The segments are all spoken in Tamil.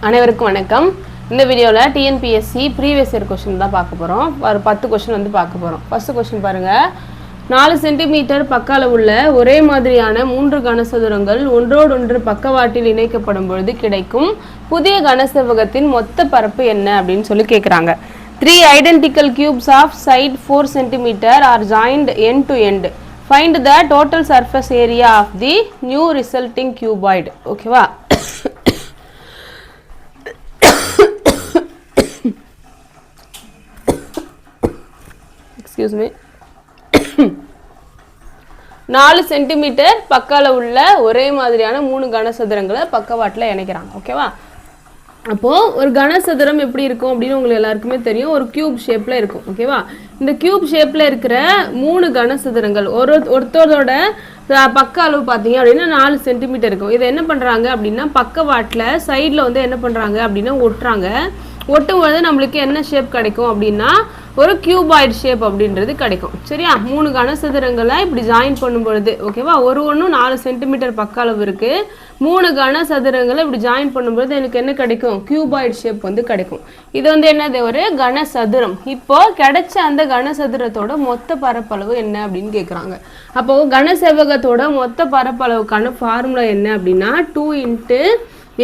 அனைவருக்கும் வணக்கம். இந்த வீடியோவில் டிஎன்பிஎஸ்சி ப்ரீவியஸ் இயர் கொஸ்டின் தான் பார்க்க போகிறோம். ஒரு 10 கொஸ்டின் வந்து பார்க்க போகிறோம். ஃபர்ஸ்ட் கொஸ்டின் பாருங்கள். 4 சென்டிமீட்டர் பக்க அளவுள்ள ஒரே மாதிரியான 3 கனசதுரங்கள் ஒன்றோடொன்று பக்கவாட்டில் இணைக்கப்படும் பொழுது கிடைக்கும் புதிய கனசெவ்வகத்தின் மொத்த பரப்பு என்ன அப்படின்னு சொல்லி கேட்குறாங்க. 3 identical cubes of side 4 cm are joined end to end. Find the total surface area of the new resulting cuboid. ஓகேவா? Excuse me. 4 சென்டிமீட்டர் பக்க அளவுள்ள ஒரே மாதிரியான 3 கனசதுரங்களை பக்கவாட்டில் இணைக்கிறாங்க. ஓகேவா? அப்போது ஒரு கனசதுரம் எப்படி இருக்கும் அப்படின்னு உங்களுக்கு எல்லாருக்குமே தெரியும். ஒரு கியூப் ஷேப்பில் இருக்கும். ஓகேவா? இந்த கியூப் ஷேப்பில் இருக்கிற 3 கனசதுரங்கள் ஒருத்தரோட பக்க அளவு பார்த்தீங்க அப்படின்னா 4 சென்டிமீட்டர் இருக்கும். இதை என்ன பண்ணுறாங்க அப்படின்னா பக்கவாட்டில் சைடில் வந்து என்ன பண்ணுறாங்க அப்படின்னா ஒட்டுறாங்க. ஒட்டும்போது நம்மளுக்கு என்ன ஷேப் கிடைக்கும் அப்படின்னா ஒரு கியூபாய்டு ஷேப் அப்படின்றது கிடைக்கும். சரியா? 3 கனசதுரங்களை இப்படி ஜாயின் பண்ணும்பொழுது ஓகேவா, ஒன்றும் 4 சென்டிமீட்டர் பக்க அளவு இருக்குது. 3 கனசதுரங்களை இப்படி ஜாயின் பண்ணும்பொழுது எனக்கு என்ன கிடைக்கும்? கியூபாய்டு ஷேப் வந்து கிடைக்கும். இது வந்து என்னது? ஒரு கனசதுரம். இப்போ கிடைச்ச அந்த கனசதுரத்தோட மொத்த பரப்பளவு என்ன அப்படின்னு கேட்குறாங்க. அப்போது கனசெவ்வகத்தோட மொத்த பரப்பளவுக்கான ஃபார்முலா என்ன அப்படின்னா 2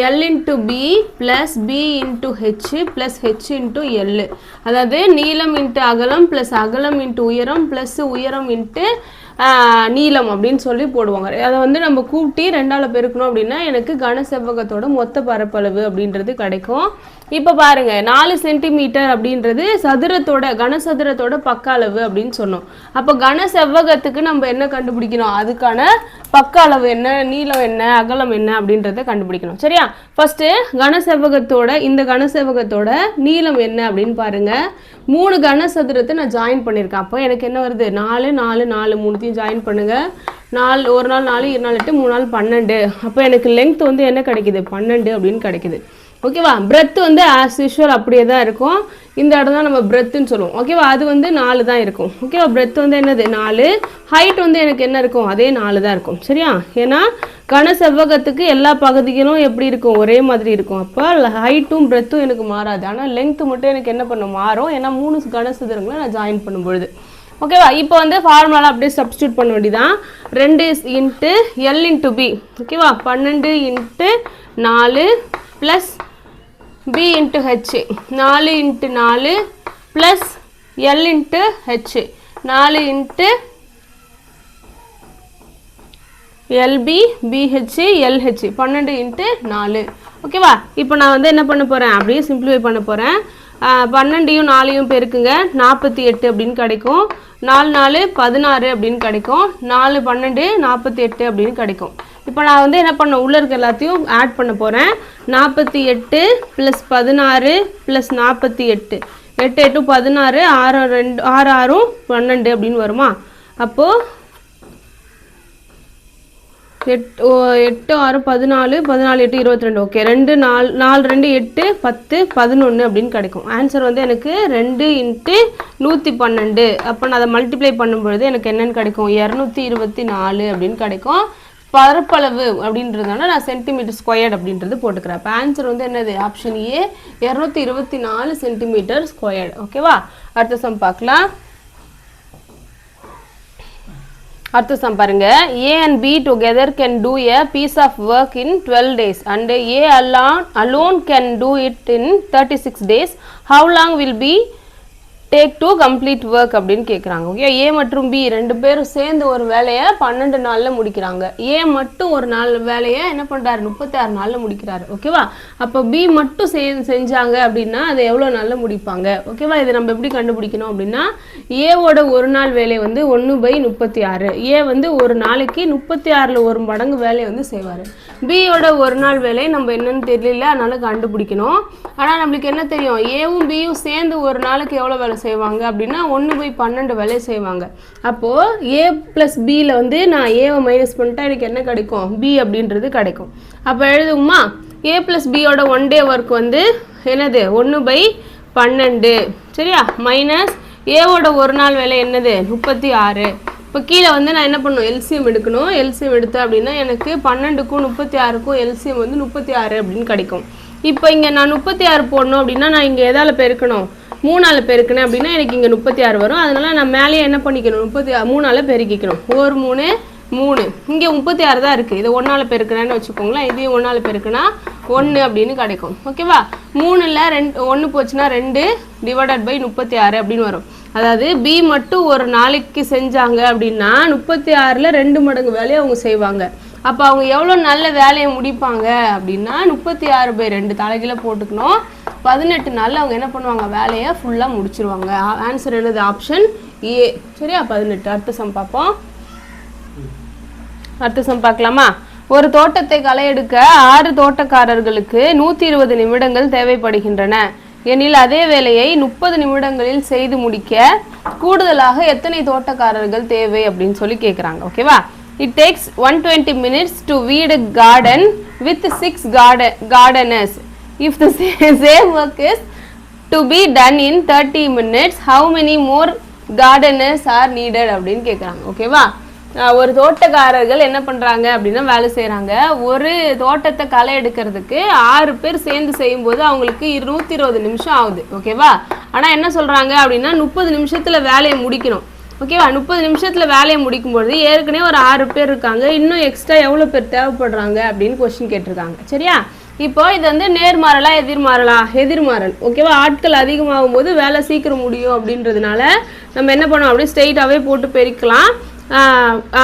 L into B plus B into H plus H into L. அதாவது நீளம் இன்ட்டு அகலம் ப்ளஸ் அகலம் இன்ட்டு உயரம் ப்ளஸ் உயரம் இன்ட்டு நீளம் அப்படின்னு சொல்லி போடுவாங்க. அதை வந்து நம்ம கூட்டி 2ஆல் பெருக்கணும் அப்படின்னா எனக்கு கனசெவ்வகத்தோட மொத்த பரப்பளவு அப்படின்றது கிடைக்கும். இப்போ பாருங்க, 4 சென்டிமீட்டர் அப்படின்றது கனசதுரத்தோட பக்க அளவு அப்படின்னு சொன்னோம். அப்போ கனசெவ்வகத்துக்கு நம்ம என்ன கண்டுபிடிக்கணும்? அதுக்கான பக்க அளவு என்ன, நீளம் என்ன, அகலம் என்ன அப்படின்றத கண்டுபிடிக்கணும். சரியா? ஃபர்ஸ்ட் இந்த கனசெவ்வகத்தோட நீளம் என்ன அப்படின்னு பாருங்க. 3 கனசதுரத்தை நான் ஜாயின் பண்ணியிருக்கேன். அப்போ எனக்கு என்ன வருது? 4 4 4 3த்தையும் ஜாயின் பண்ணுங்க. 4 1 நாள் 4 2 நாள் 8 3 நாள் 12. அப்போ எனக்கு லெங்த் வந்து என்ன கிடைக்குது? 12 அப்படின்னு கிடைக்குது. ஓகேவா? பிரெத் வந்து ஆஸ் யூஷுவல் அப்படியே தான் இருக்கும். இந்த இடம் தான் நம்ம பிரெத்துன்னு சொல்லுவோம். ஓகேவா? அது வந்து 4 தான் இருக்கும். ஓகேவா? பிரெத் வந்து என்னது? 4. ஹைட் வந்து எனக்கு என்ன இருக்கும்? அதே 4 தான் இருக்கும். சரியா? ஏன்னா கனசெவ்வகத்துக்கு எல்லா பகுதிகளும் எப்படி இருக்கும்? ஒரே மாதிரி இருக்கும். அப்போ ஹைட்டும் பிரெத்தும் எனக்கு மாறாது. ஆனால் லெங்த் மட்டும் எனக்கு என்ன பண்ணும்? மாறும். ஏன்னா 3 கனசதுரங்களை நான் ஜாயின் பண்ணும்பொழுது. ஓகேவா? இப்போ வந்து ஃபார்முலாவில் அப்படியே சப்ஸ்டியூட் பண்ண வேண்டியதான். 2 இன்ட்டு L இன்ட்டு B. ஓகேவா? 12 into 4 plus B into H. 4 into 4 plus L into H. 4 into LB BH LH. 12 into 4. ஓகேவா? இப்போ நான் வந்து என்ன பண்ண போகிறேன்? அப்படியே சிம்பிளிஃபை பண்ண போகிறேன். 12யும் 4யும் பெருக்குங்க, 48 அப்படின்னு கிடைக்கும். 4 4 16 அப்படின்னு கிடைக்கும். 4 12 48 அப்படின்னு கிடைக்கும். இப்போ நான் வந்து என்ன பண்ண, உள்ளே இருக்க எல்லாத்தையும் ஆட் பண்ண போகிறேன். 48 ப்ளஸ் 16 ப்ளஸ் 48 8 8 16 6 2 6 6 12 அப்படின்னு வருமா? அப்போது 8 6 14 14 8 22. ஓகே, 2 4 4 2 8 10 11 அப்படின்னு கிடைக்கும். ஆன்சர் வந்து எனக்கு 2 இன்ட்டு 112. அப்போ நான் அதை மல்டிப்ளை பண்ணும்பொழுது எனக்கு என்னென்னு கிடைக்கும்? 224 அப்படின்னு கிடைக்கும். பரப்பளவு அப்படின்றதுனால நான் சென்டிமீட்டர் ஸ்கொயர்ட் அப்படின்றது போட்டுக்கிறேன். அப்போ ஆன்சர் வந்து என்னது? Option A, 224 centimetre squared. ஓகேவா? அடுத்த சம் பார்க்கலாம். அடுத்த சம் பாருங்க. A and B together can do a piece of work in 12 days and A alone can do it in 36 days. How long will be take to complete work அப்படின்னு கேட்குறாங்க. ஓகே, ஏ மற்றும் பி 2 பேரும் சேர்ந்து ஒரு வேலையை 12 நாளில் முடிக்கிறாங்க. ஏ மட்டும் ஒரு நாள் வேலையை என்ன பண்ணுறாரு? 36 நாளில் முடிக்கிறாரு. ஓகேவா? அப்போ பி மட்டும் செஞ்சாங்க அப்படின்னா அதை எவ்வளோ நாளில் முடிப்பாங்க? ஓகேவா? இதை நம்ம எப்படி கண்டுபிடிக்கணும் அப்படின்னா ஏவோட ஒரு நாள் வேலை வந்து 1/36. ஏ வந்து ஒரு நாளைக்கு 36ல் 1 மடங்கு வேலையை வந்து செய்வார். பியோட ஒரு நாள் வேலை நம்ம என்னன்னு தெரியல, அதனால கண்டுபிடிக்கணும். ஆனால் நம்மளுக்கு என்ன தெரியும்? ஏவும் பியும் சேர்ந்து ஒரு நாளைக்கு எவ்வளோ வேலை செய்வாங்க அப்படின்னா 1/12 வேலை செய்வாங்க. அப்போது ஏ ப்ளஸ் பியில் வந்து நான் ஏவை மைனஸ் பண்ணிட்டா எனக்கு என்ன கிடைக்கும்? பி அப்படின்றது கிடைக்கும். அப்போ எழுதுமா, ஏ ப்ளஸ் பியோட 1 டே ஒர்க் வந்து என்னது? 1/12. சரியா? மைனஸ் ஏவோட ஒரு நாள் வேலை என்னது? 36. இப்போ கீழே வந்து நான் என்ன பண்ணணும்? எல்சிஎம் எடுக்கணும். எல்சிஎம் எடுத்தேன் அப்படின்னா எனக்கு 12க்கும் 36க்கும் எல்சிஎம் வந்து 36 அப்படின்னு கிடைக்கும். இப்போ இங்கே நான் 36 போடணும் அப்படின்னா நான் இங்கே எதால் பெருக்கணும் 3ஆல் பெருக்கினேன் அப்படின்னா எனக்கு இங்கே 36 வரும். அதனால நான் மேலேயே என்ன பண்ணிக்கணும் 3ஆல் பெருக்கிக்கணும். 1 3 3 இங்கே 36 தான் இருக்குது. இதை 1ஆல் பெருக்கிறேன்னு வச்சுக்கோங்களேன். இதையும் 1ஆல் பெருக்குனா 1 அப்படின்னு கிடைக்கும். ஓகேவா? 3ல் 1 போச்சுன்னா 2 டிவைடட் பை 36 அப்படின்னு வரும். அதாவது பி மட்டும் ஒரு நாளைக்கு செஞ்சாங்க அப்படின்னா 36ல் 2 மடங்கு வேலையை அவங்க செய்வாங்க. அப்போ அவங்க எவ்வளோ நல்ல வேலையை முடிப்பாங்க அப்படின்னா 36/2 தலைகீழ போட்டுக்கணும். 18 நாளில் அவங்க என்ன பண்ணுவாங்க வேலையை ஃபுல்லாக முடிச்சிருவாங்க. ஆன்சர் என்னது ஆப்ஷன் ஏ. சரியா? 18. அடுத்த சம் பார்ப்போம். அடுத்த சம் பார்க்கலாமா? ஒரு தோட்டத்தை களை எடுக்க 6 தோட்டக்காரர்களுக்கு 120 நிமிடங்கள் தேவைப்படுகின்றன எனில் அதே வேலையை 30 நிமிடங்களில் செய்து முடிக்க கூடுதலாக எத்தனை தோட்டக்காரர்கள் தேவை அப்படின்னு சொல்லி கேட்குறாங்க. ஓகேவா? It takes 120 minutes to weed a garden with 6 gardeners. If the same work is to be done in 30 minutes, how many more gardeners are needed அப்படின்னு கேட்குறாங்க. ஓகேவா? ஒரு தோட்டக்காரர்கள் என்ன பண்ணுறாங்க அப்படின்னா வேலை செய்கிறாங்க. ஒரு தோட்டத்தை களை எடுக்கிறதுக்கு 6 பேர் சேர்ந்து செய்யும்போது அவங்களுக்கு 120 நிமிஷம் ஆகுது. ஓகேவா? ஆனால் என்ன சொல்கிறாங்க அப்படின்னா 30 நிமிஷத்தில் வேலையை முடிக்கணும். ஓகேவா? 30 நிமிஷத்தில் வேலையை முடிக்கும்போது ஏற்கனவே ஒரு 6 பேர் இருக்காங்க, இன்னும் எக்ஸ்ட்ரா எவ்வளோ பேர் தேவைப்படுறாங்க அப்படின்னு கொஸ்டின் கேட்டிருக்காங்க. சரியா? இப்போ இது வந்து நேர்மாறலா எதிர்மாறல். ஓகேவா? ஆட்கள் அதிகமாகும் போது வேலை சீக்கிரம் முடியும் அப்படின்றதுனால நம்ம என்ன பண்ணோம் அப்படி ஸ்ட்ரெயிட்டாகவே போட்டு பெருக்கலாம்.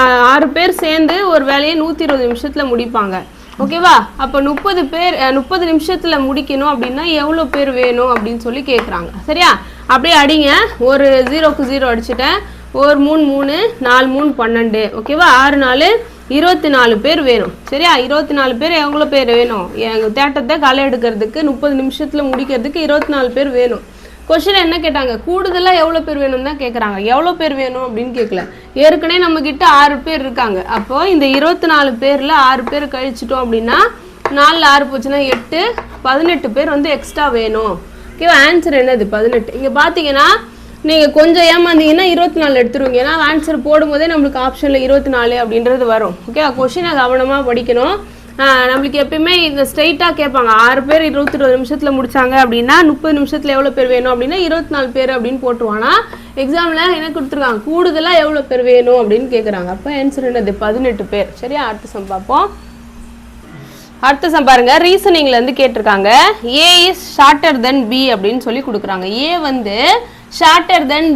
6 பேர் சேர்ந்து ஒரு வேலையை 120 நிமிஷத்தில் முடிப்பாங்க. ஓகேவா? அப்போ 30 நிமிஷத்தில் முடிக்கணும் அப்படின்னா எவ்வளோ பேர் வேணும் அப்படின்னு சொல்லி கேட்குறாங்க. சரியா? அப்படியே அடிங்க. ஒரு 0க்கு 0 அடிச்சுட்டேன். 1 3 3 4 3 12. ஓகேவா? 6 4 24 பேர் வேணும். சரியா? 24 பேர் எவ்வளோ பேர் வேணும்? எங்கள் தேட்டத்தை களை எடுக்கிறதுக்கு 30 நிமிஷத்தில் முடிக்கிறதுக்கு 24 பேர் வேணும். கொஸ்டின் என்ன கேட்டாங்க? கூடுதலாக எவ்வளோ பேர் வேணும்னு தான் கேட்குறாங்க. எவ்வளோ பேர் வேணும் அப்படின்னு கேட்கல. ஏற்கனவே நம்மக்கிட்ட 6 பேர் இருக்காங்க. அப்போது இந்த 24 பேரில் 6 பேர் கழிச்சிட்டோம் அப்படின்னா 4ல் 6 போச்சுன்னா 8 18 பேர் வந்து எக்ஸ்ட்ரா வேணும். ஓகேவா? ஆன்சர் என்னது 18. இங்கே பார்த்தீங்கன்னா நீங்கள் கொஞ்சம் ஏமாந்தீங்கன்னா 24 எடுத்துருவீங்க. ஏன்னா ஆன்சர் போடும்போதே நம்மளுக்கு ஆப்ஷனில் 24 அப்படின்றது வரும். ஓகேவா? கொஸ்டினை கவனமாக படிக்கணும். நம்மளுக்கு எப்பயுமே இந்த ஸ்ட்ரைட்டாக கேட்பாங்க. 6 பேர் 22 நிமிஷத்தில் முடிச்சாங்க அப்படின்னா 30 நிமிஷத்தில் எவ்வளோ பேர் வேணும் அப்படின்னா 24 பேர் அப்படின்னு போட்டுருவானா எக்ஸாமில் என்ன கொடுத்துருக்காங்க? கூடுதலாக எவ்வளோ பேர் வேணும் அப்படின்னு கேட்குறாங்க. அப்போ ஆன்சர் என்னது 18 பேர். சரியா? அடுத்த சம் பார்ப்போம். அடுத்த சம் பாருங்க. ரீசனிங்லேருந்து கேட்டிருக்காங்க. ஏ இஸ் ஷார்ட்டர் தென் பி அப்படின்னு சொல்லி கொடுக்குறாங்க. ஏ வந்து ஷார்ட்டர் தென்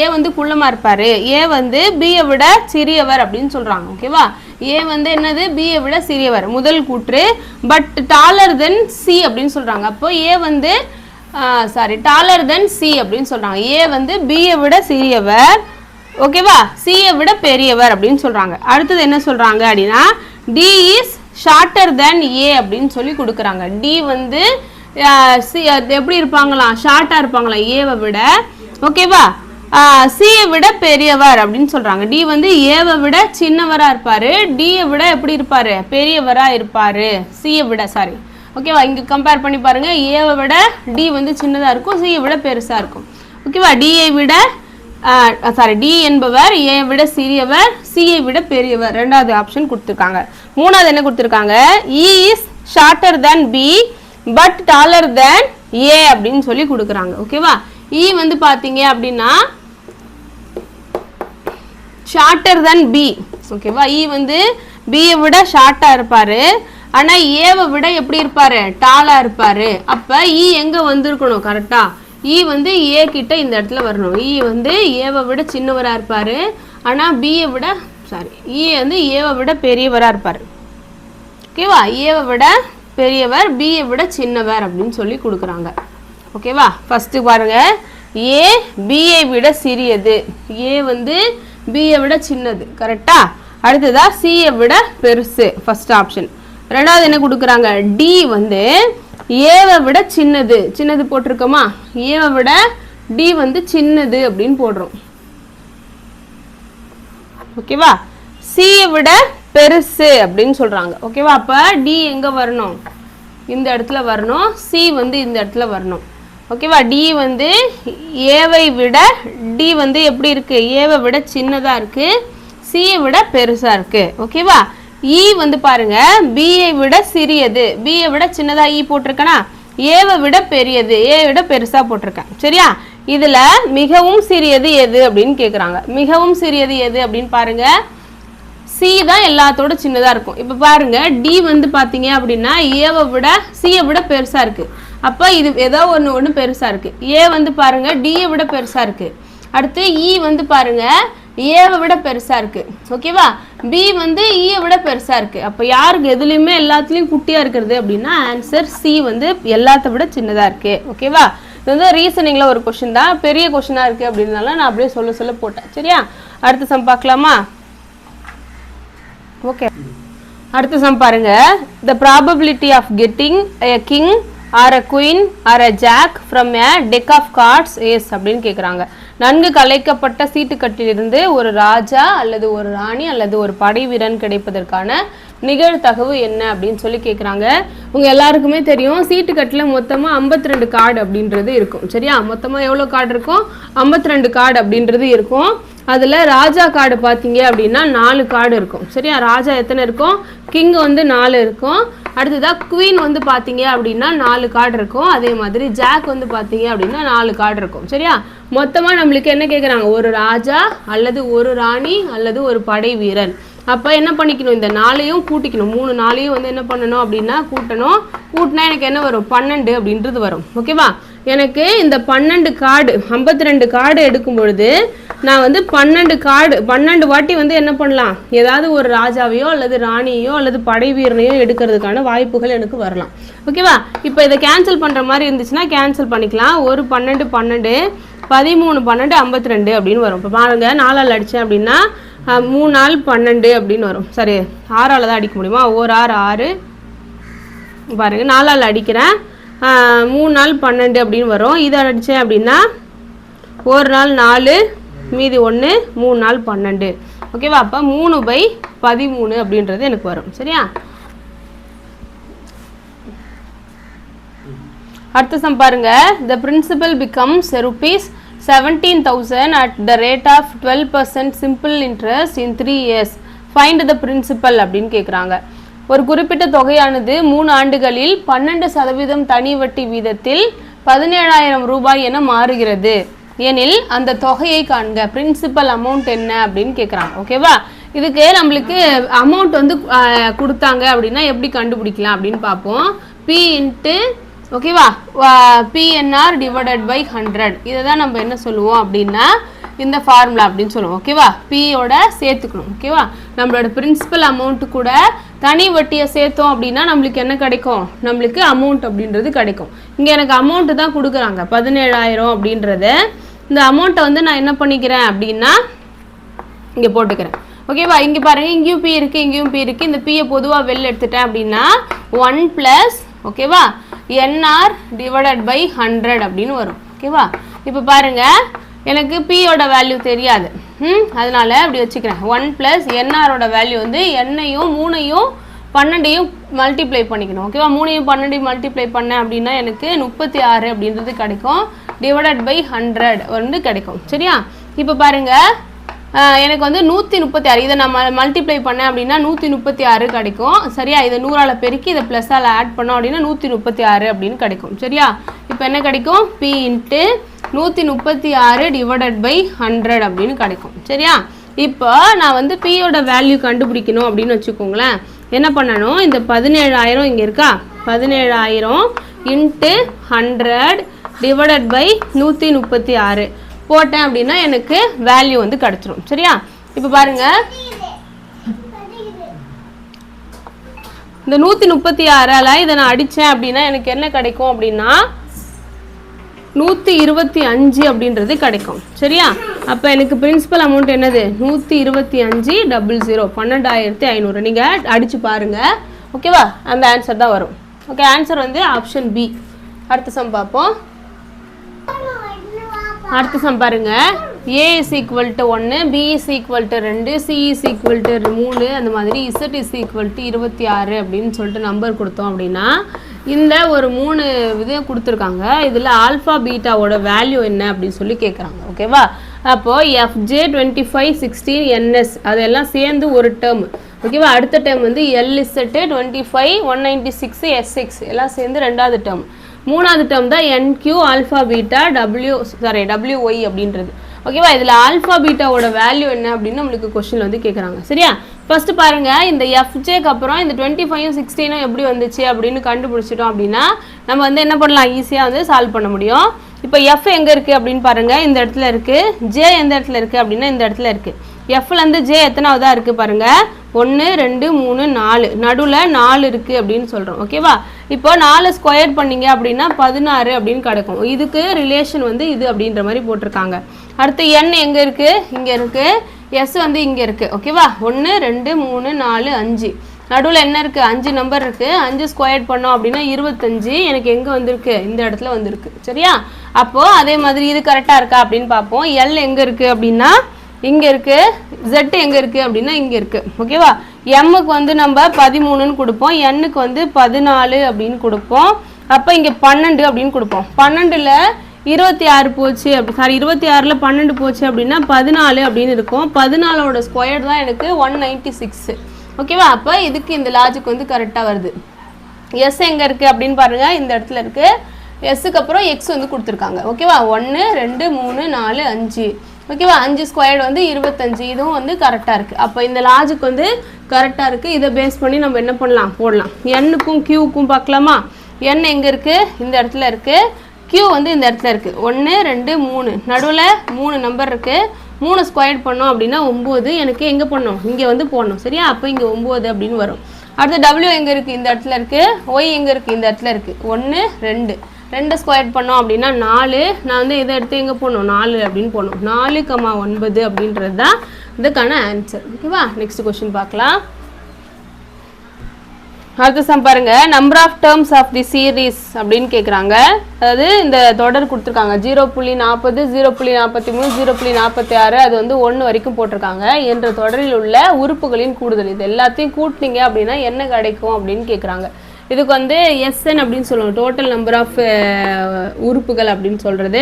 ஏ வந்து குள்ளமாக இருப்பார். ஏ வந்து பியை விட சிறியவர் அப்படின்னு சொல்கிறாங்க. ஓகேவா? ஏ வந்து என்னது? பியை விட சிறியவர் முதல் கூற்று. பட் டாலர் தென் சி அப்படின்னு சொல்கிறாங்க. அப்போ ஏ வந்து டாலர் தென் சி அப்படின்னு சொல்கிறாங்க. ஏ வந்து பியை விட சிறியவர். ஓகேவா? சியை விட பெரியவர் அப்படின்னு சொல்கிறாங்க. அடுத்தது என்ன சொல்கிறாங்க அப்படின்னா D is shorter then A அப்படின்னு சொல்லி கொடுக்குறாங்க. டி வந்து எப்படி இருப்பாங்களாம்? ஷார்ட்டாக இருப்பாங்களாம் ஏவை விட. ஓகேவா? சியை விட பெரியவர் அப்படின்னு சொல்கிறாங்க. டி வந்து ஏவை விட சின்னவராக இருப்பார். டியை விட எப்படி இருப்பார்? பெரியவராக இருப்பார். சியை விட ஓகேவா? இங்கே கம்பேர் பண்ணி பாருங்கள். ஏவை விட டி வந்து சின்னதாக இருக்கும், சியை விட பெருசாக இருக்கும். ஓகேவா? டியை விட டி என்பவர் ஏ விட சிறியவர், சியை விட பெரியவர். 2வது ஆப்ஷன் கொடுத்துருக்காங்க. 3வது என்ன கொடுத்துருக்காங்க? E is shorter than B but taller than A அப்படின்னு சொல்லி கொடுக்குறாங்க. ஓகேவா? இ வந்து பார்த்தீங்க அப்படின்னா ஷார்ட்டர் தென் பி. ஓகேவா? இ வந்து பியை விட ஷார்ட்டாக இருப்பார். ஆனால் ஏவை விட எப்படி இருப்பார்? டாலாக இருப்பார். அப்போ இ எங்கே வந்திருக்கணும் கரெக்டாக? இ வந்து ஏ கிட்ட இந்த இடத்துல வரணும். இ வந்து ஏவை விட சின்னவராக இருப்பார். ஆனால் பியை விட இ வந்து ஏவை விட பெரியவராக இருப்பார். ஓகேவா? ஏவை விட பெரியவர், பியை விட சின்னவர் அப்படின்னு சொல்லி கொடுக்குறாங்க. ஓகேவா? ஃபஸ்ட்டு பாருங்க. ஏ பியை விட சிறியது, ஏ வந்து பியை விட சின்னது. கரெக்டா? அடுத்ததா சியை விட பெருசு. First option. 2வது என்ன கொடுக்குறாங்க? டி வந்து ஏவை விட சின்னது போட்டிருக்கோமா? ஏவை விட டி வந்து சின்னது அப்படின்னு போடுறோம். ஓகேவா? சியை விட பெருசு அப்படின்னு சொல்றாங்க. ஓகேவா? அப்ப டி எங்க வரணும்? இந்த இடத்துல வரணும். சி வந்து இந்த இடத்துல வரணும். ஓகேவா? டி வந்து ஏவை விட டி வந்து எப்படி இருக்கு? ஏவை விட சின்னதா இருக்கு, சியை விட பெருசா இருக்கு. ஓகேவா? இ வந்து பாருங்க பியை விட சிறியது, பியை விட சின்னதா இ போட்டிருக்கேனா, ஏவை விட பெரியது, ஏ விட பெருசா போட்டிருக்கேன். சரியா? இதுல மிகவும் சிறியது எது அப்படின்னு கேக்குறாங்க. மிகவும் சிறியது எது அப்படின்னு பாருங்க, சி தான் எல்லாத்தோட சின்னதா இருக்கும். இப்ப பாருங்க டி வந்து பாத்தீங்க அப்படின்னா ஏவை விட சியை விட பெருசா இருக்கு. அப்ப இது ஏதோ ஒண்ணு பெருசா இருக்கு. ஏ வந்து பாருங்க டியை விட பெருசா இருக்கு. அடுத்து இ வந்து பாருங்க ஏவை விட பெருசா இருக்கு. ஓகேவா? பி வந்து ஈயை விட பெருசா இருக்கு. அப்ப யாருக்கு எதுலையுமே எல்லாத்துலயும் குட்டியா இருக்கிறது அப்படின்னா ஆன்சர் சி வந்து எல்லாத்த விட சின்னதா இருக்கு. ஓகேவா? இது வந்து ரீசனிங்ல ஒரு கொஸ்டின் தான், பெரிய கொஸ்டினா இருக்கு அப்படின்னால நான் அப்படியே சொல்ல போட்டேன். சரியா? அடுத்த சம் பார்க்கலாமா? ஓகே, அடுத்த சம் பாருங்க. the probability of getting a king or a queen or a jack from a deck of cards is அப்படின்னு கேக்குறாங்க. நன்கு கலைக்கப்பட்ட சீட்டுக்கட்டிலிருந்து ஒரு ராஜா அல்லது ஒரு ராணி அல்லது ஒரு படை வீரன் கிடைப்பதற்கான நிகழ்தகவு என்ன அப்படின்னு சொல்லி கேட்குறாங்க. உங்க எல்லாருக்குமே தெரியும் சீட்டுக்கட்டில் மொத்தமாக 52 கார்டு அப்படின்றது இருக்கும். சரியா? மொத்தமாக எவ்வளோ கார்டு இருக்கும்? 52 கார்டு அப்படின்றது இருக்கும். அதில் ராஜா கார்டு பார்த்தீங்க அப்படின்னா 4 கார்டு இருக்கும். சரியா? ராஜா எத்தனை இருக்கும்? கிங் வந்து 4 இருக்கும். அடுத்ததாக குவீன் வந்து பார்த்தீங்க அப்படின்னா 4 கார்டு இருக்கும். அதே மாதிரி ஜாக் வந்து பார்த்தீங்க அப்படின்னா 4 கார்டு இருக்கும். சரியா? மொத்தமாக நம்மளுக்கு என்ன கேட்குறாங்க? ஒரு ராஜா அல்லது ஒரு ராணி அல்லது ஒரு படை வீரன். அப்போ என்ன பண்ணிக்கணும்? இந்த 4ஐயும் கூட்டிக்கணும். 3 4ஐயும் வந்து என்ன பண்ணணும் அப்படின்னா கூட்டணும். கூட்டினா எனக்கு என்ன வரும்? 12 அப்படின்றது வரும். ஓகேவா? எனக்கு இந்த 12 கார்டு 52 கார்டு எடுக்கும் பொழுது நான் வந்து 12 வாட்டி வந்து என்ன பண்ணலாம்? ஏதாவது ஒரு ராஜாவையோ அல்லது ராணியோ அல்லது படை வீரனையோ எடுக்கிறதுக்கான வாய்ப்புகள் எனக்கு வரலாம். ஓகேவா? இப்போ இதை கேன்சல் பண்ணுற மாதிரி இருந்துச்சுன்னா கேன்சல் பண்ணிக்கலாம். ஒரு 12 13 13 12 52 அப்படின்னு வரும். இப்போ பாருங்க 4ஆல் அடித்தேன் அப்படின்னா 3 4 12 அப்படின்னு வரும். சரி, 6ஆல் தான் அடிக்க முடியுமா? 1 6 6 பாருங்க 4ஆல் அடிக்கிறேன். 3 4 12 அப்படின்னு வரும். இதை அடித்தேன் அப்படின்னா 1 4 4 மீதி 1 3 4 12. ஓகேவா? அப்போ 3/13 அப்படின்றது எனக்கு வரும். சரியா? அடுத்த சம் பாருங்க. the principal becomes rupees 17,000 at the rate of 12% simple interest in 3 years. find the principal அப்படின்னு கேட்குறாங்க. ஒரு குறிப்பிட்ட தொகையானது 3 ஆண்டுகளில் 12% தனி வட்டி வீதத்தில் 17,000 ரூபாய் என மாறுகிறது எனில் அந்த தொகையை காண்க. பிரின்சிபல் அமௌண்ட் என்ன அப்படின்னு கேட்குறாங்க. ஓகேவா? இதுக்கு நம்மளுக்கு அமௌண்ட் வந்து கொடுத்தாங்க அப்படின்னா எப்படி கண்டுபிடிக்கலாம் அப்படின்னு பார்ப்போம். பி இன்ட்டு ஓகேவா பிஎன்ஆர் டிவைடட் பை 100. இதை தான் நம்ம என்ன சொல்லுவோம் அப்படின்னா இந்த ஃபார்முலா அப்படின்னு சொல்லுவோம். ஓகேவா? பியோட சேர்த்துக்கணும். ஓகேவா? நம்மளோட பிரின்சிபல் அமௌண்ட்டு கூட தனி வட்டியை சேர்த்தோம் அப்படின்னா நம்மளுக்கு என்ன கிடைக்கும்? நம்மளுக்கு அமௌண்ட் அப்படின்றது கிடைக்கும். இங்கே எனக்கு அமௌண்ட்டு தான் கொடுக்குறாங்க 17,000 அப்படின்றத. இந்த அமௌண்ட்டை வந்து நான் என்ன பண்ணிக்கிறேன் அப்படின்னா இங்கே போட்டுக்கிறேன். ஓகேவா? இங்கே பாருங்கள், இங்கேயும் பி இருக்குது இங்கேயும் பி இருக்குது. இந்த பியை பொதுவாக வெளில எடுத்துட்டேன் அப்படின்னா 1 + ஓகேவா என்ஆர் டிவைடட் பை 100 அப்படின்னு வரும். ஓகேவா? இப்போ பாருங்கள் எனக்கு பியோட வேல்யூ தெரியாது. அதனால அப்படி வச்சுக்கிறேன். 1 + என்ஆரோட வேல்யூ வந்து எண்ணையும் 3ஐயும் 12ஐயும் மல்டிப்ளை பண்ணிக்கணும். ஓகேவா? 3ஐயும் 12ஐயும் மல்டிப்ளை பண்ணேன் அப்படின்னா எனக்கு 36 அப்படின்றது கிடைக்கும். டிவைடட் பை 100 வந்து கிடைக்கும். சரியா? இப்போ பாருங்கள் எனக்கு வந்து 136. இதை நான் மல்டிப்ளை பண்ணேன் அப்படின்னா 136 கிடைக்கும். சரியா? இதை 100ஆல் பெருக்கி இதை ப்ளஸ்ஸால் ஆட் பண்ணோம் அப்படின்னா 136 அப்படின்னு கிடைக்கும். சரியா? இப்போ என்ன கிடைக்கும்? பி இன்ட்டு 136 டிவைடட் பை 100 அப்படின்னு கிடைக்கும். சரியா? இப்போ நான் வந்து பியோட வேல்யூ கண்டுபிடிக்கணும் அப்படின்னு வச்சுக்கோங்களேன். என்ன பண்ணணும்? இந்த 17,000 இங்கே இருக்கா? 17,000 இன்ட்டு 100 டிவைடட் பை 136 போட்டேன் அப்படின்னா எனக்கு வேல்யூ வந்து கிடைச்சிரும். சரியா? இப்போ பாருங்க இந்த 136ஆல் இதை நான் அடித்தேன் அப்படின்னா எனக்கு என்ன கிடைக்கும் அப்படின்னா 125 அப்படின்றது கிடைக்கும். சரியா? அப்போ எனக்கு பிரின்சிபல் அமௌண்ட் என்னது? 125,000 12,500. நீங்கள் அடித்து பாருங்கள். ஓகேவா? அந்த ஆன்சர் தான் வரும். ஓகே, ஆன்சர் வந்து ஆப்ஷன் பி. அடுத்த சம் பார்ப்போம். அடுத்த சம் பாருங்க. A is equal to 1, B is equal to 2, C is equal to 3, அந்த மாதிரி Z is equal to 26 அப்படின்னு சொல்லிட்டு நம்பர் கொடுத்தோம் அப்படின்னா இந்த ஒரு 3 இது கொடுத்துருக்காங்க. இதில் ஆல்ஃபா பீட்டாவோட வேல்யூ என்ன அப்படின்னு சொல்லி கேட்குறாங்க. ஓகேவா? அப்போது FJ 25 16 NS அதெல்லாம் சேர்ந்து ஒரு டேர்ம். ஓகேவா. அடுத்த டேர்ம் வந்து LZ 25 196 SX எல்லாம் சேர்ந்து ரெண்டாவது டேர்ம். மூணாவது டேர்ம் தான் NQ ஆல்ஃபா பீட்டா WY அப்படின்றது. ஓகேவா. இதில் ஆல்ஃபா பீட்டாவோட வேல்யூ என்ன அப்படின்னு நம்மளுக்கு கொஸ்டின் வந்து கேட்குறாங்க. சரியா. ஃபர்ஸ்ட் பாருங்க, இந்த FJக்கு அப்புறம் இந்த 25 16 எப்படி வந்துச்சு அப்படின்னு கண்டுபிடிச்சிட்டோம் அப்படின்னா நம்ம வந்து என்ன பண்ணலாம், ஈஸியாக வந்து சால்வ் பண்ண முடியும். இப்போ F எங்கே இருக்குது அப்படின்னு பாருங்க, இந்த இடத்துல இருக்குது. J எந்த இடத்துல இருக்குது அப்படின்னா இந்த இடத்துல இருக்குது. Fலேருந்து J எத்தனாவதாக இருக்குது பாருங்க, 1 2 3 4, நடுவில் 4 இருக்குது அப்படின்னு சொல்கிறோம். ஓகேவா. இப்போ 4 ஸ்கொயர் பண்ணிங்க அப்படின்னா 16 அப்படின்னு கிடைக்கும். இதுக்கு ரிலேஷன் வந்து இது அப்படின்ற மாதிரி போட்டிருக்காங்க. அடுத்து N எங்கே இருக்குது, இங்கே இருக்குது. S வந்து இங்கே இருக்குது. ஓகேவா. 1 2 3 4 5, நடுவில் என்ன இருக்குது, 5 நம்பர் இருக்குது. 5 ஸ்கொயர் பண்ணோம் அப்படின்னா 25. எனக்கு எங்கே வந்திருக்கு, இந்த இடத்துல வந்திருக்கு. சரியா. அப்போது அதே மாதிரி இது கரெக்டாக இருக்கா அப்படின்னு பார்ப்போம். L எங்கே இருக்குது அப்படின்னா இங்கே இருக்குது. Z எங்கே இருக்குது அப்படின்னா இங்கே இருக்குது. ஓகேவா. Mக்கு வந்து நம்ம 13ன்னு கொடுப்போம், Nக்கு வந்து 14 அப்படின்னு கொடுப்போம். அப்போ இங்கே 12 அப்படின்னு கொடுப்போம். 12ல் 26 போச்சு அப்படி 26ல் 12 போச்சு அப்படின்னா 14 அப்படின்னு இருக்கும். 14ஓட ஸ்கொயர் தான் எனக்கு 196. ஓகேவா. அப்போ இதுக்கு இந்த லாஜிக் வந்து கரெக்டாக வருது. S எங்கே இருக்குது அப்படின்னு பாருங்கள், இந்த இடத்துல இருக்குது. Sக்கு அப்புறம் X வந்து கொடுத்துருக்காங்க. ஓகேவா. 1 2 3 4 5. ஓகேவா. 5 ஸ்கொயர் வந்து 25. இதுவும் வந்து கரெக்டாக இருக்குது. அப்போ இந்த லாஜிக் வந்து கரெக்டாக இருக்குது. இதை பேஸ் பண்ணி நம்ம என்ன பண்ணலாம், போடலாம். Nக்கும் Qக்கும் பார்க்கலாமா. N எங்கே இருக்குது, இந்த இடத்துல இருக்குது. Q வந்து இந்த இடத்துல இருக்குது. 1 2 3, நடுவில் 3 நம்பர் இருக்குது. 3 ஸ்கொயர் பண்ணோம் அப்படின்னா 9. எனக்கு எங்கே பண்ணோம், இங்கே வந்து போடணும். சரியா. அப்போ இங்கே 9 அப்படின்னு வரும். அடுத்து W எங்கே இருக்குது, இந்த இடத்துல இருக்குது. Y எங்கே இருக்குது, இந்த இடத்துல இருக்குது. 1 2, 2 ஸ்கொயர் பண்ணோம் அப்படின்னா 4. நான் வந்து இதை எடுத்து எங்கே போடணும், 4 அப்படின்னு போடணும். 4, 9 அப்படின்றது தான் இதுக்கான ஆன்சர். ஓகேவா. நெக்ஸ்ட் கொஸ்டின் பார்க்கலாம். அடுத்த சம் பாருங்க, number of terms of the series அப்படின்னு கேட்குறாங்க. அதாவது இந்த தொடர் கொடுத்துருக்காங்க 0.40 0.43 0.46, அது வந்து 1 வரைக்கும் போட்டிருக்காங்க. என்ற தொடரில் உள்ள உறுப்புகளின் கூடுதல், இது எல்லாத்தையும் கூட்டினீங்க அப்படின்னா என்ன கிடைக்கும் அப்படின்னு கேட்குறாங்க. இதுக்கு வந்து SN அப்படின்னு சொல்லுவோம், டோட்டல் நம்பர் ஆஃப் உறுப்புகள் அப்படின்னு சொல்கிறது.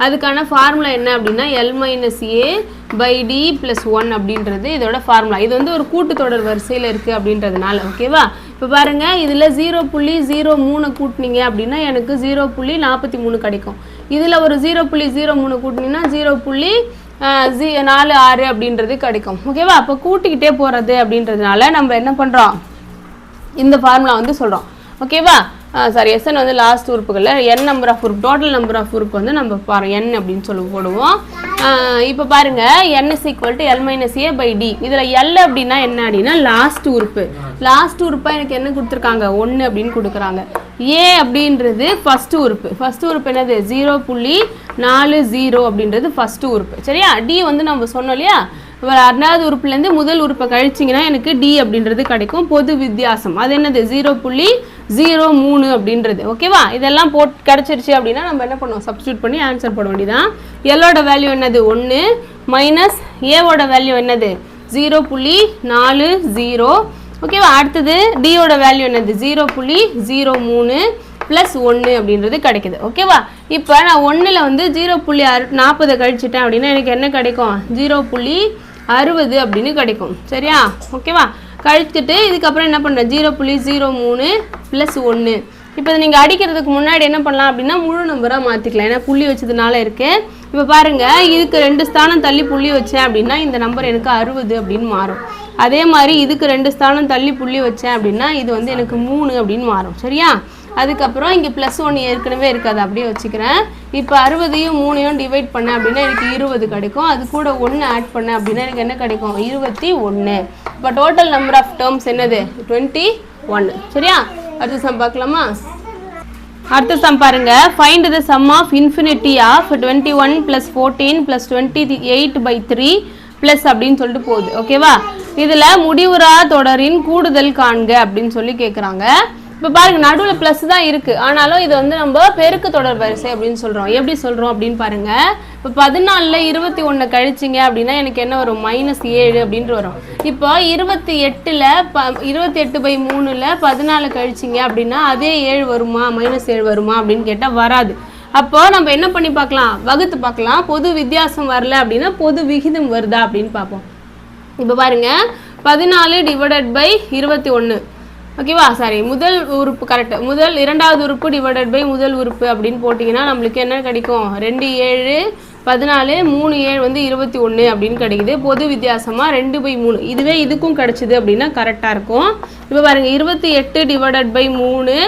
அதுக்கான ஃபார்முலா என்ன அப்படின்னா L-A/D + 1 அப்படின்றது இதோட ஃபார்முலா. இது வந்து ஒரு கூட்டுத்தொடர் வரிசையில் இருக்குது அப்படின்றதுனால. ஓகேவா. இப்போ பாருங்கள், இதில் 0.03 கூட்டினீங்க அப்படின்னா எனக்கு 0.43 கிடைக்கும். இதில் ஒரு 0.03 கூட்டினீங்கன்னா 0.46 அப்படின்றது கிடைக்கும். ஓகேவா. அப்போ கூட்டிக்கிட்டே போகிறது அப்படின்றதுனால நம்ம என்ன பண்ணுறோம், இந்த ஃபார்முலா வந்து சொல்கிறோம். ஓகேவா. சாரி, SN வந்து லாஸ்ட் உறுப்புகளில் N நம்பர் ஆஃப் உறுப்பு, டோட்டல் நம்பர் ஆஃப் உறுப்பு வந்து நம்ம N அப்படின்னு சொல்லி போடுவோம். இப்போ பாருங்கள், N = L-A/D. இதில் L அப்படின்னா என்ன அப்படின்னா லாஸ்ட் உறுப்பு. லாஸ்ட் உறுப்பாக எனக்கு என்ன கொடுத்துருக்காங்க, 1 அப்படின்னு கொடுக்குறாங்க. A அப்படின்றது ஃபஸ்ட்டு உறுப்பு. ஃபஸ்ட்டு உறுப்பு என்னது, 0.40 அப்படின்றது ஃபஸ்ட்டு உறுப்பு. சரியா. D வந்து நம்ம சொன்னோம் இல்லையா, ரெண்டாவது உறுப்புலேருந்து முதல் உறுப்பை கழிச்சிங்கன்னா எனக்கு D அப்படின்றது கிடைக்கும். பொது வித்தியாசம் அது என்னது, 0.03 அப்படின்றது. ஓகேவா. இதெல்லாம் கிடச்சிருச்சு அப்படின்னா நம்ம என்ன பண்ணுவோம், சப்ஸ்டியூட் பண்ணி ஆன்சர் போட வேண்டியதான். Lோட வேல்யூ என்னது, 1 மைனஸ் Aவோட வேல்யூ என்னது, 0.40. ஓகேவா. அடுத்தது Dயோட வேல்யூ என்னது, 0.03 + 1 அப்படின்றது கிடைக்குது. ஓகேவா. இப்போ நான் 1ல் வந்து 0.40 கழிச்சிட்டேன் அப்படின்னா எனக்கு என்ன கிடைக்கும், 0.60 அப்படின்னு கிடைக்கும். சரியா. ஓகேவா. கழிச்சுட்டு இதுக்கப்புறம் என்ன பண்ணுறேன், 0.03 + 1. இப்போ நீங்கள் அடிக்கிறதுக்கு முன்னாடி என்ன பண்ணலாம் அப்படின்னா முழு நம்பராக மாற்றிக்கலாம், ஏன்னா புள்ளி வச்சதுனால இருக்குது. இப்போ பாருங்கள், இதுக்கு 2 ஸ்தானம் தள்ளி புள்ளி வச்சேன் அப்படின்னா இந்த நம்பர் எனக்கு 60 அப்படின்னு மாறும். அதே மாதிரி இதுக்கு 2 ஸ்தானம் தள்ளி புள்ளி வச்சேன் அப்படின்னா இது வந்து எனக்கு 3 அப்படின்னு மாறும். சரியா. அதுக்கப்புறம் இங்கே +1 ஏற்கனவே இருக்காது, அப்படியே வச்சுக்கிறேன். இப்போ 60ஐயும் 3ஐயும் டிவைட் பண்ணேன் அப்படின்னா எனக்கு 20 கிடைக்கும். அது கூட 1 ஆட் பண்ணேன் அப்படின்னா எனக்கு என்ன கிடைக்கும், 21. இப்போ டோட்டல் நம்பர் ஆஃப் டேர்ம்ஸ் என்னது, 21. சரியா. அடுத்த சம் பார்க்கலாமா. அடுத்த சம் பாருங்க, find the sum of infinity of 21 + 14 + 28/3 plus அப்படின்னு சொல்லிட்டு போகுது. ஓகேவா. இதில் முடிவுறா தொடரின் கூடுதல் காண்க அப்படின்னு சொல்லி கேட்குறாங்க. இப்போ பாருங்கள், நடுவில் ப்ளஸ் தான் இருக்குது, ஆனாலும் இது வந்து நம்ம பெருக்கு தொடர் வரிசை அப்படின்னு சொல்கிறோம். எப்படி சொல்கிறோம் அப்படின்னு பாருங்கள். இப்போ 14ல் 21 கழிச்சிங்க அப்படின்னா எனக்கு என்ன வரும், -7 அப்படின்ட்டு வரும். இப்போ 28ல் 28/3ல் 14 கழிச்சிங்க அப்படின்னா அதே 7 வருமா, -7 வருமா அப்படின்னு கேட்டால் வராது. அப்போ நம்ம என்ன பண்ணி பார்க்கலாம், வகுத்து பார்க்கலாம். பொது வித்தியாசம் வரல அப்படின்னா பொது விகிதம் வருதா அப்படின்னு பார்ப்போம். இப்போ பாருங்கள், 14 டிவைடட் பை 21. ஓகேவா? சாரி, முதல் உறுப்பு கரெக்ட். இரண்டாவது உறுப்பு டிவைடட் பை முதல் உறுப்பு அப்படின்னு போட்டிங்கன்னா நம்மளுக்கு என்ன கிடைக்கும்? 2 7 14 3 7 வந்து 21 அப்படின்னு கிடைக்குது. பொது வித்தியாசமாக 2/3. இதுவே இதுக்கும் கிடைச்சிது அப்படின்னா கரெக்டாக இருக்கும். இப்போ பாருங்கள், 28 டிவைடட் பை 3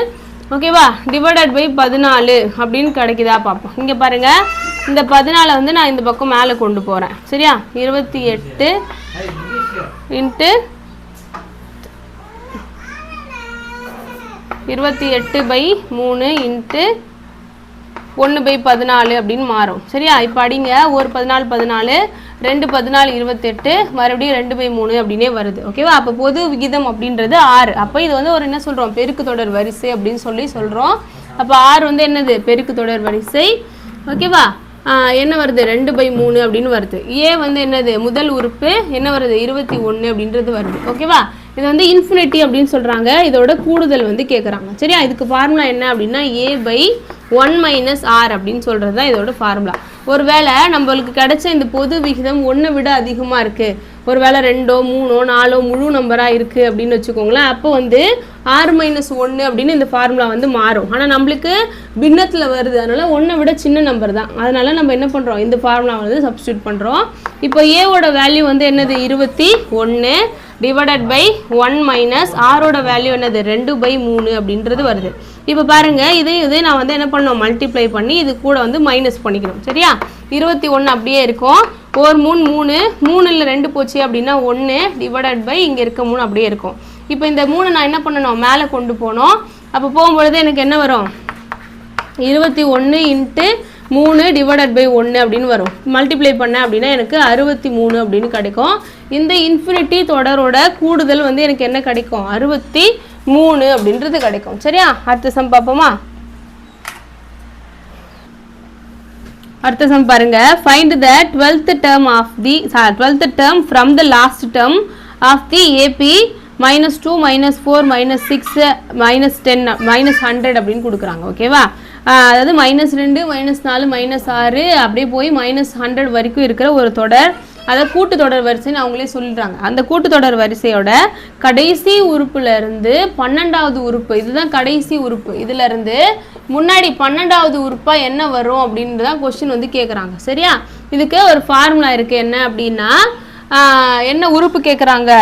ஓகேவா டிவைடட் பை 14 அப்படின்னு கிடைக்குதா பார்ப்போம். இங்கே பாருங்கள், இந்த 14 வந்து நான் இந்த பக்கம் மேலே கொண்டு போகிறேன். சரியா? 28 இன்ட்டு 28/3 இன்ட்டு 1/14 அப்படின்னு மாறும். சரியா? இப்போ அடிங்க, ஒரு 14 14 2 14 28 மறுபடியும் 2/3 அப்படின்னே வருது. ஓகேவா? அப்போ பொது விகிதம் அப்படின்றது 6. அப்போ இது வந்து ஒரு என்ன சொல்கிறோம்? பெருக்கு தொடர் வரிசை அப்படின்னு சொல்கிறோம். அப்போ 6 வந்து என்னது? பெருக்கு தொடர் வரிசை. ஓகேவா? என்ன வருது? 2/3 அப்படின்னு வருது. ஏ வந்து என்னது? முதல் உறுப்பு என்ன வருது? 21 அப்படின்றது வருது. ஓகேவா? இது வந்து இன்ஃபினிட்டி அப்படின்னு சொல்கிறாங்க. இதோட கூடுதல் வந்து கேட்குறாங்க. சரியா? இதுக்கு ஃபார்முலா என்ன அப்படின்னா a/1 - r அப்படின்னு சொல்கிறது தான் இதோட ஃபார்முலா. ஒருவேளை நம்மளுக்கு கிடைச்ச இந்த பொது விகிதம் 1 விட அதிகமாக இருக்குது, ஒருவேளை 2 3 4 முழு நம்பராக இருக்குது அப்படின்னு வச்சுக்கோங்களேன். அப்போ வந்து r - 1 அப்படின்னு இந்த ஃபார்முலா வந்து மாறும். ஆனால் நம்மளுக்கு பின்னத்தில் வருது, அதனால் 1 விட சின்ன நம்பர் தான். அதனால் நம்ம என்ன பண்ணுறோம்? இந்த ஃபார்முலா வந்து சப்ஸ்டியூட் பண்ணுறோம். இப்போ ஏவோட வேல்யூ வந்து என்னது? 21 டிவைடட் பை 1 - ஆரோட வேல்யூ என்னது? 2/3 அப்படின்றது வருது. இப்போ பாருங்கள், இது நான் வந்து என்ன பண்ணோம்? மல்டிப்ளை பண்ணி இது கூட வந்து மைனஸ் பண்ணிக்கணும். சரியா? 21 அப்படியே இருக்கும். ஒரு 3 3 3ல் 2 போச்சு அப்படின்னா 1 டிவைடட் பை இங்கே இருக்க 3 அப்படியே இருக்கும். இப்போ இந்த 3 நான் என்ன பண்ணணும்? மேலே கொண்டு போனோம். அப்போ போகும்பொழுது எனக்கு என்ன வரும்? 21 இன்ட்டு 3 டிவைடட் பை 1 அப்படின்னு வரும். மல்டிப்ளை பண்ணேன் அப்படின்னா எனக்கு 63 அப்படின்னு கிடைக்கும். இந்த இன்ஃபினிட்டி தொடரோட கூடுதல் வந்து எனக்கு என்ன கிடைக்கும்? 63 அப்படின்றது கிடைக்கும். சரியா? அடுத்த சம் பார்ப்போமா? அடுத்த சம் பாருங்க. Find the 12th term from the last term of the AP -2 -4 -6 -10 -100 அப்படின்னு கொடுக்குறாங்க. ஓகேவா? அதாவது -2 -4 -6 அப்படியே போய் -100 வரைக்கும் இருக்கிற ஒரு தொடர், அதை கூட்டுத்தொடர் வரிசைன்னு அவங்களே சொல்லிடுறாங்க. அந்த கூட்டுத்தொடர் வரிசையோட கடைசி உறுப்புலேருந்து 12வது உறுப்பு, இதுதான் கடைசி உறுப்பு, இதுலேருந்து முன்னாடி 12வது உறுப்பாக என்ன வரும் அப்படின்றது தான் கொஸ்டின் வந்து கேட்குறாங்க. சரியா? இதுக்கு ஒரு ஃபார்முலா இருக்குது. என்ன அப்படின்னா, என்ன உறுப்பு கேட்குறாங்க?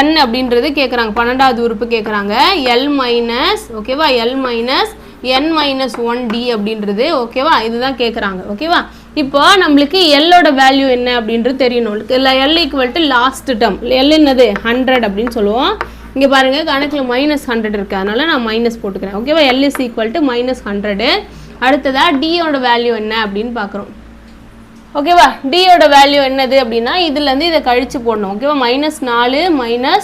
n அப்படின்றது கேட்குறாங்க. 12வது உறுப்பு கேட்குறாங்க. L மைனஸ், ஓகேவா, L மைனஸ் n-1d அப்படின்றது. ஓகேவா? இதுதான் கேட்குறாங்க. ஓகேவா? இப்போ நம்மளுக்கு எல்லோட வேல்யூ என்ன அப்படின்றது தெரியணும். L equal to last term. L என்னது? 100 அப்படின்னு சொல்லுவோம். இங்கே பாருங்கள், கணக்கில் -100 இருக்குது, அதனால் நான் மைனஸ் போட்டுக்கிறேன். ஓகேவா? L is equal to -100. அடுத்ததாக டியோட வேல்யூ என்ன அப்படின்னு பார்க்குறோம். ஓகேவா? டியோட வேல்யூ என்னது அப்படின்னா இதுலேருந்து இதை கழித்து போடணும். ஓகேவா? -4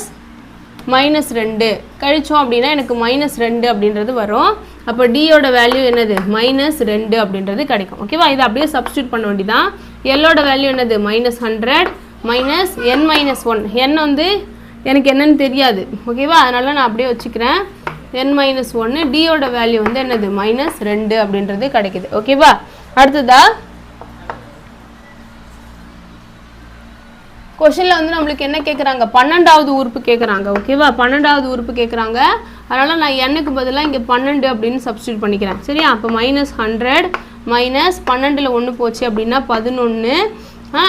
-2 கழிச்சோம் அப்படின்னா எனக்கு -2 அப்படின்றது வரும். அப்போ டியோட வேல்யூ என்னது? -2 அப்படின்றது கிடைக்கும். ஓகேவா? இதை அப்படியே சப்ஸ்டியூட் பண்ண வேண்டியதான். எல்லோட வேல்யூ என்னது? -100 n-1. n வந்து எனக்கு என்னன்னு தெரியாது. ஓகேவா? அதனால் நான் அப்படியே வச்சுக்கிறேன் n-1. டியோட வேல்யூ வந்து என்னது? -2 அப்படின்றது கிடைக்குது. ஓகேவா? அடுத்ததா கொஷனில் வந்து நம்மளுக்கு என்ன கேட்குறாங்க? 12வது உறுப்பு கேட்குறாங்க. ஓகேவா? 12வது உறுப்பு கேட்குறாங்க. அதனால் நான் n-க்கு பதிலாக இங்கே 12 அப்படின்னு சப்ஸ்டியூட் பண்ணிக்கிறேன். சரியா? அப்போ -100 -12ல் 1 போச்சு அப்படின்னா 11.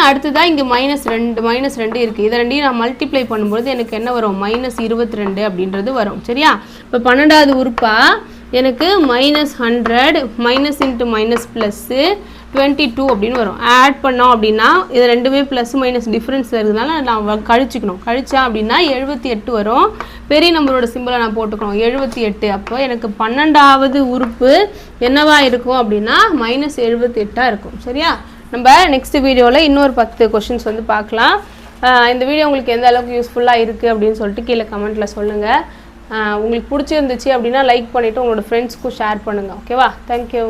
அடுத்ததாக இங்கே -2 இருக்குது. இதை ரெண்டையும் நான் மல்டிப்ளை பண்ணும்போது எனக்கு என்ன வரும்? -22 அப்படின்றது வரும். சரியா? இப்போ 12வது உறுப்பாக எனக்கு -100 மைனஸ் இன்ட்டு மைனஸ் ப்ளஸ்ஸு 22 அப்படின்னு வரும். ஆட் பண்ணோம் அப்படின்னா இது ரெண்டுமே ப்ளஸ் மைனஸ் டிஃப்ரென்ஸ் இருக்கிறதுனால நான் கழிச்சிக்கணும். கழிச்சா அப்படின்னா 78 வரும். பெரிய நம்பரோட சிம்பிளை நான் போட்டுக்கணும், 78. அப்போ எனக்கு 12வது உறுப்பு என்னவா இருக்கும் அப்படின்னா -78 இருக்கும். சரியா? நம்ம நெக்ஸ்ட் வீடியோவில் இன்னொரு 10 கொஷின்ஸ் வந்து பார்க்கலாம். இந்த வீடியோ உங்களுக்கு எந்த அளவுக்கு யூஸ்ஃபுல்லாக இருக்குது அப்படின்னு சொல்லிட்டு கீழே கமெண்ட்டில் சொல்லுங்கள். உங்களுக்கு பிடிச்சிருந்துச்சு அப்படின்னா லைக் பண்ணிவிட்டு உங்களோட ஃப்ரெண்ட்ஸ்க்கும் ஷேர் பண்ணுங்கள். ஓகேவா? தேங்க்யூ.